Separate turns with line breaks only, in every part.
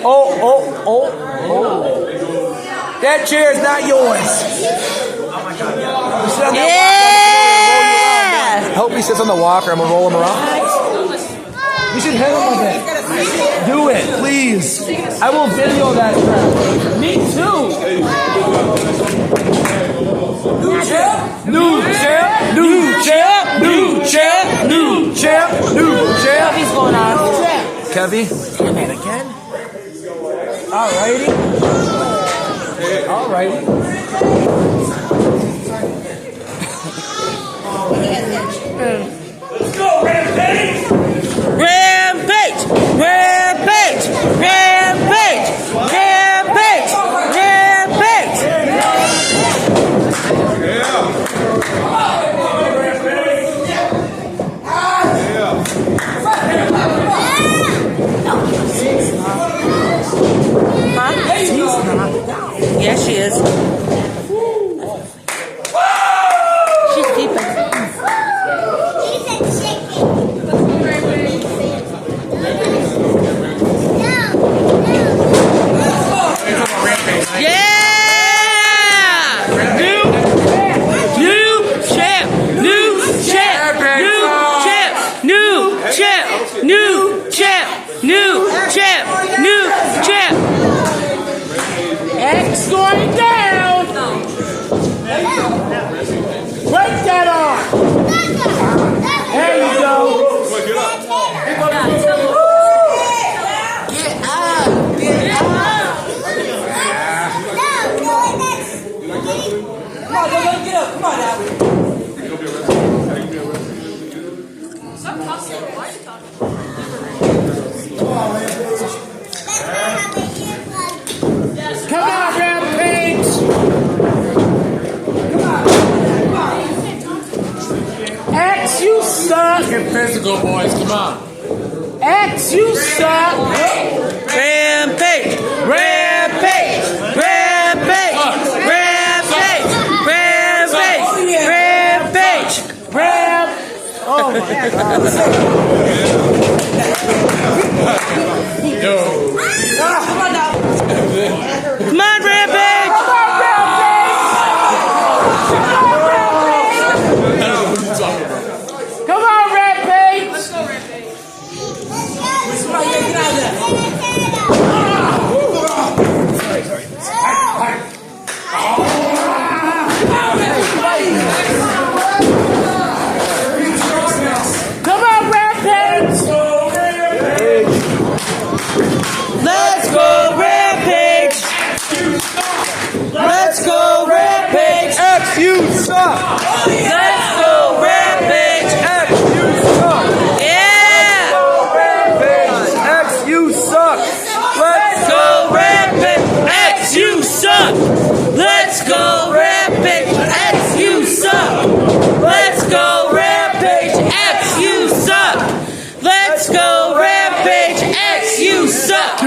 Oh. That chair is not yours.
Yeah!
I hope he sits on the walker. I'm going to roll him around. You should hit him with it. Do it, please. I will video that crap. Me too. New champ.
Kevy's going on.
Kevy? Damn it again. Alrighty.
Let's go, Rampage!
Rampage! Rampage! Rampage! Rampage! Rampage! Huh? Yeah, she is. She's deep.
X going down! Break that arm! There you go! Come on now. Come on, Rampage! Come on. X, you suck!
Get physical, boys, come on.
X, you suck!
Rampage! Rampage! Rampage! Rampage! Rampage! Rampage!
Oh my God.
Yo.
Come on now.
Come on, Rampage!
Come on, Rampage! Come on, Rampage! Let's go, Rampage. Come on, Rampage!
Let's go, Rampage! Let's go, Rampage!
X, you suck.
Let's go, Rampage!
X, you suck.
Yeah!
X, you suck.
Let's go, Rampage! X, you suck! Let's go, Rampage! X, you suck! Let's go, Rampage! X, you suck! Let's go, Rampage! X, you suck!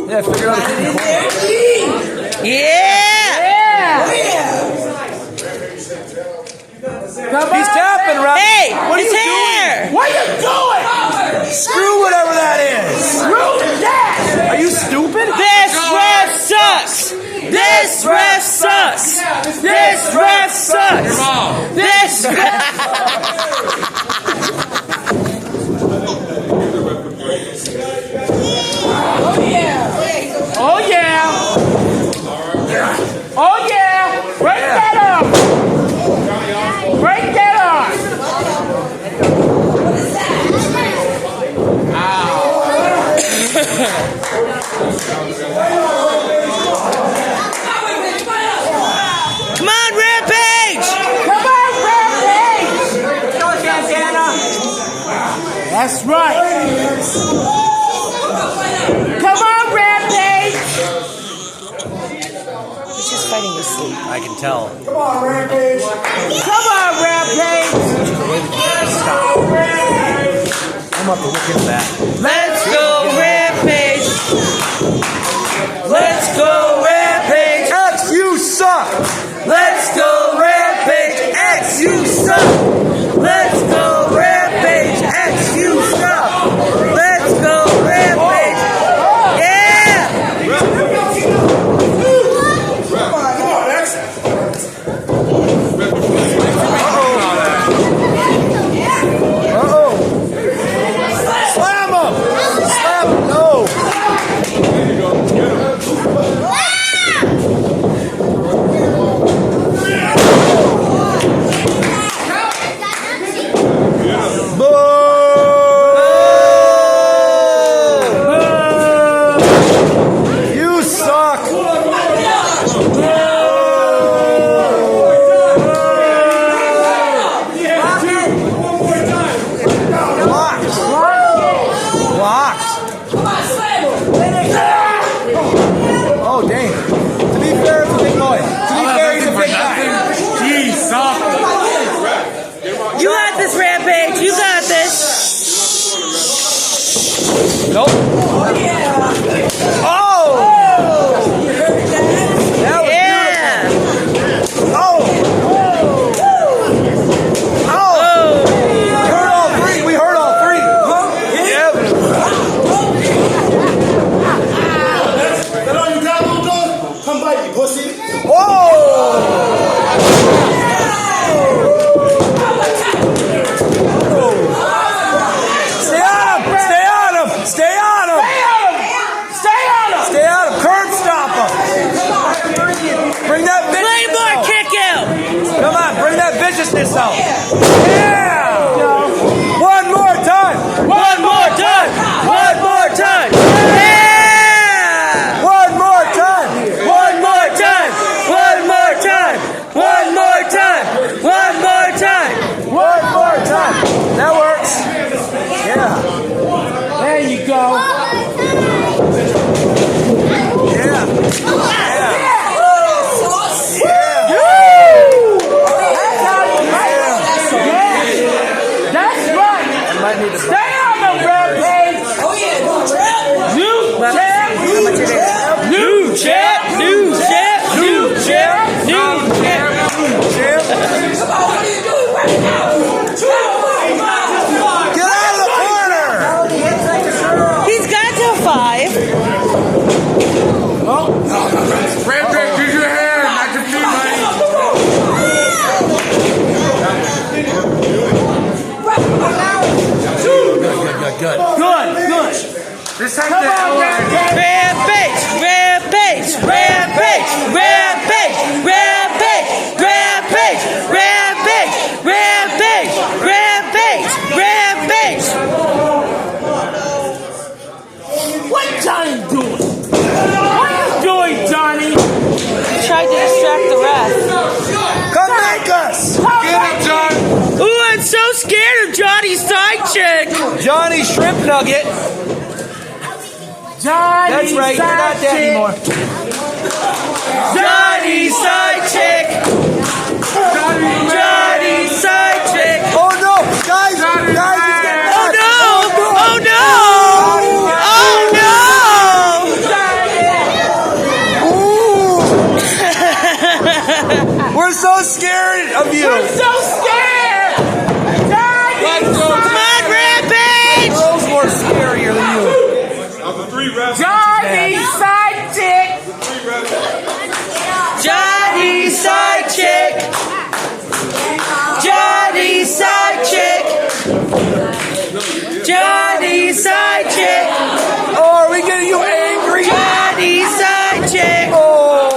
Yeah, figure out
Yeah!
He's tapping, Rob.
Hey!
What are
his
you
hair!
doing? What are you doing? Screw whatever that is. Screw that. Are you stupid?
This ref sucks! This ref sucks! This ref sucks! This ref...
Oh yeah! Oh yeah! Break that arm! Break that arm!
Come on, Rampage!
Come on, Rampage! Go, Santana! That's right! Come on, Rampage!
He's just fighting his sleep.
I can tell.
Come on, Rampage!
I'm up to look into that.
Let's go, Rampage! Let's go, Rampage!
X, you suck.
Let's go, Rampage! X, you suck! Let's go, Rampage! X, you Rampage, you got this.
Nope. Oh! That was beautiful. Oh! Oh! We heard all three. Yeah.
That all you got, little dog? Come bite me, pussy.
Whoa! Stay on him! Stay on him! Stay on him!
Stay on him!
Stay on him! Curb stop him! Bring that
Claymore
viciousness
kick out.
out! Come on, bring that viciousness out! Yeah! One more time!
One more time. One more time. Yeah.
One more time!
One more time. One more time. One more time. One more time.
One more time! That works! Yeah!
There you go.
Yeah!
That's right.
Might need to
Stay on the Rampage. New champ.
New champ. New champ. New champ. New champ.
Get out of the corner!
He's got till 5.
Rampage, use your hand, not your feet, buddy.
Good.
Good.
This time
Come
the
on,
Rampage. Rampage. Rampage. Rampage. Rampage. Rampage. Rampage. Rampage. Rampage. Rampage.
What Johnny doing? What are you doing, Johnny?
Tried to distract the ref.
Come make us!
Get him, John.
Ooh, I'm so scared of Johnny's side chick.
Johnny Shrimp Nugget.
Johnny.
That's right, you're not that anymore.
Johnny's side chick. Johnny's side chick.
Oh no! Guys! Guys, he's getting
Oh
back.
no! Oh no! Oh no!
We're so scared of you!
I'm so scared. Johnny.
Come on, Rampage!
Girls more scarier than you.
Johnny's side chick.
Johnny's side chick. Johnny's side chick. Johnny's side chick.
Oh, are we getting you angry?
Johnny's side chick.
Oh!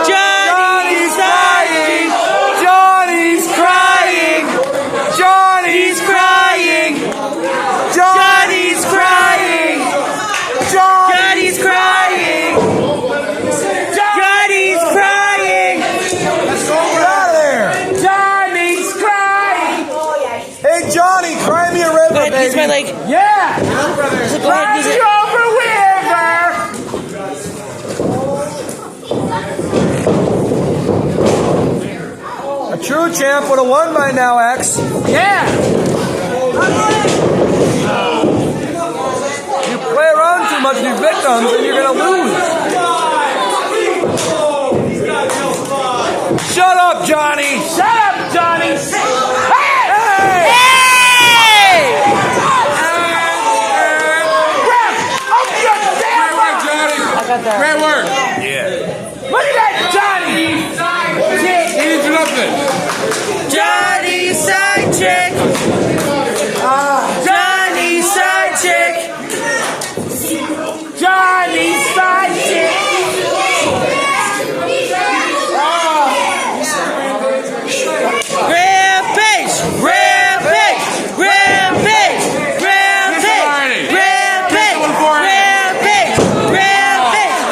Johnny's side chick.
Johnny's crying! Johnny's crying!
Johnny's crying.
Johnny's
Johnny's crying. Johnny's crying.
Let's go get out of there!
Johnny's crying.
Hey Johnny, cry me a river,
Go ahead,
baby.
use my leg.
Yeah.
Go ahead, use
Cry
it.
over river.
A true champ would have won by now, X.
Yeah.
You play around too much with your victims and you're gonna lose. Shut up, Johnny!
Shut up, Johnny. Hey.
Hey!
Open your damn
Great work,
mouth.
Johnny.
I got that.
Great work.
Look at that, Johnny.
He needs nothing.
Johnny's side chick. Johnny's side chick.
Johnny's side chick.
Rampage! Rampage! Rampage! Rampage! Rampage! Rampage! Rampage!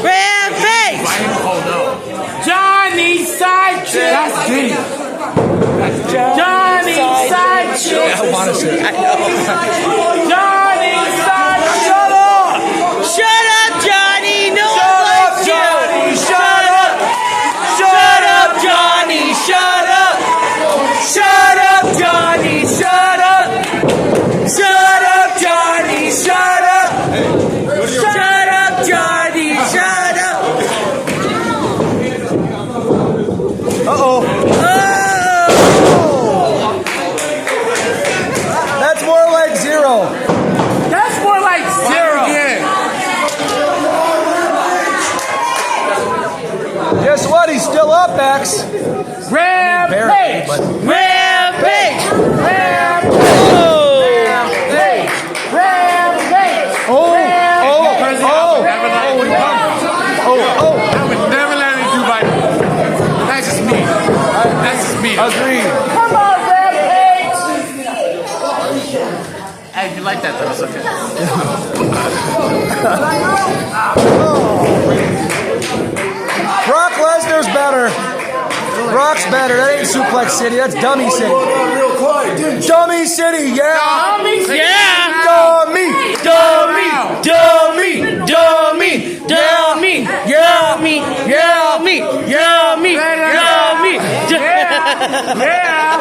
Rampage!
Johnny's side chick.
That's deep.
Johnny's side chick.
I want to say.
Johnny's side chick.
Shut up!
Shut up, Johnny! No one
Shut up,
likes you!
Johnny! Shut up!
Shut up, Johnny! Shut
Rampage!
Rampage!
Rampage!
I
would never let him do like that's just me. That's just me.
Agreed.
Come on, Rampage!
Hey, if you like that though, it's okay.
Brock Lesnar's better. Brock's better. That ain't Suplex City. That's Dummy City.
Real quiet, didn't you?
Dummy City, yeah.
Yeah!
Dummy.
Dummy! Dummy! Dummy! Dummy! Yummy! Yummy! Yummy! Yummy!
Yeah!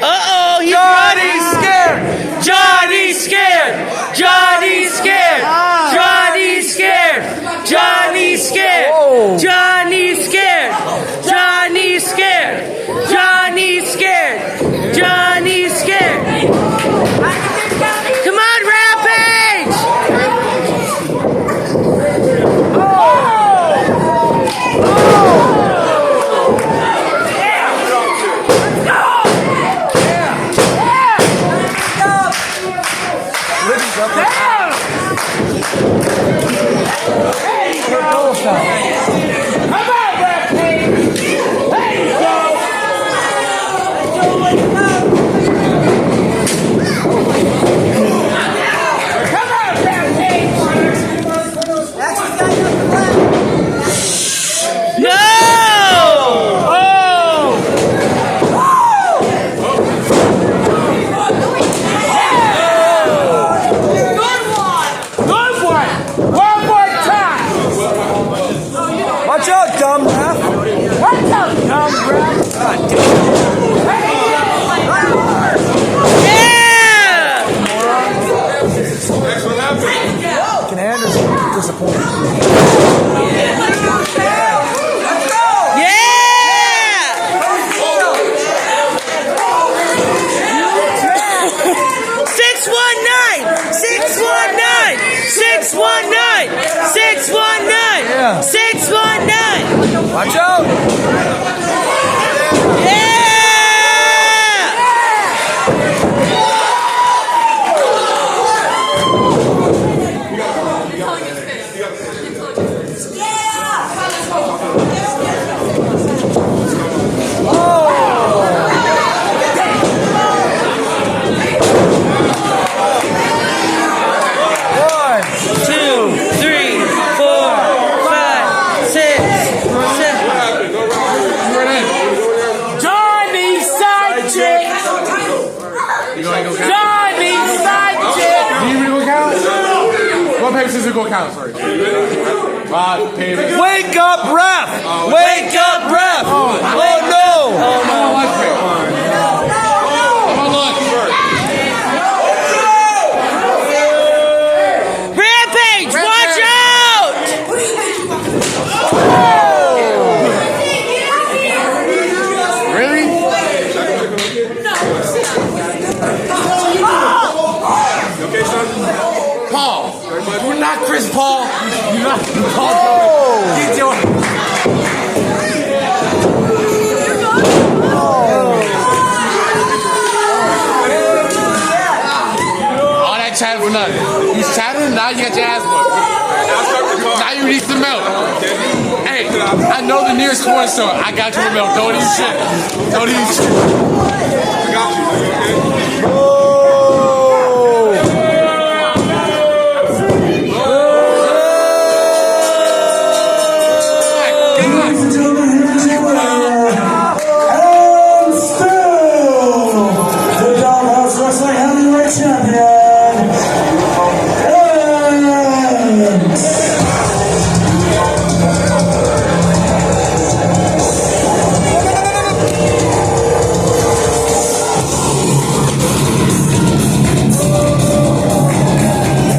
Uh-oh!
Johnny's scared.
Johnny's scared! Johnny's scared! Johnny's scared! Johnny's scared!
Whoa.
Johnny's scared! Johnny's scared! Johnny's scared! Johnny's scared! Come on, Rampage!
Come on, Rampage! There you go! Come on, Rampage!
No!
Good one! One more time!
Watch out, dumb ref.
What's up, dumb ref?
Yeah!
Can Anderson disappoint? Yeah.
619!
Watch out.
Go count, sorry.
Wake up, ref! Wake up, ref! Oh no!
Rampage, watch out!
Really? Paul, you're not Chris Paul. You're not Paul. Get your. All that chatting for nothing. You chatting, now you got your ass whooped. Now you need some milk. Hey, I know the nearest corner store. I got you a milk. Don't eat shit. Don't eat shit. I got you.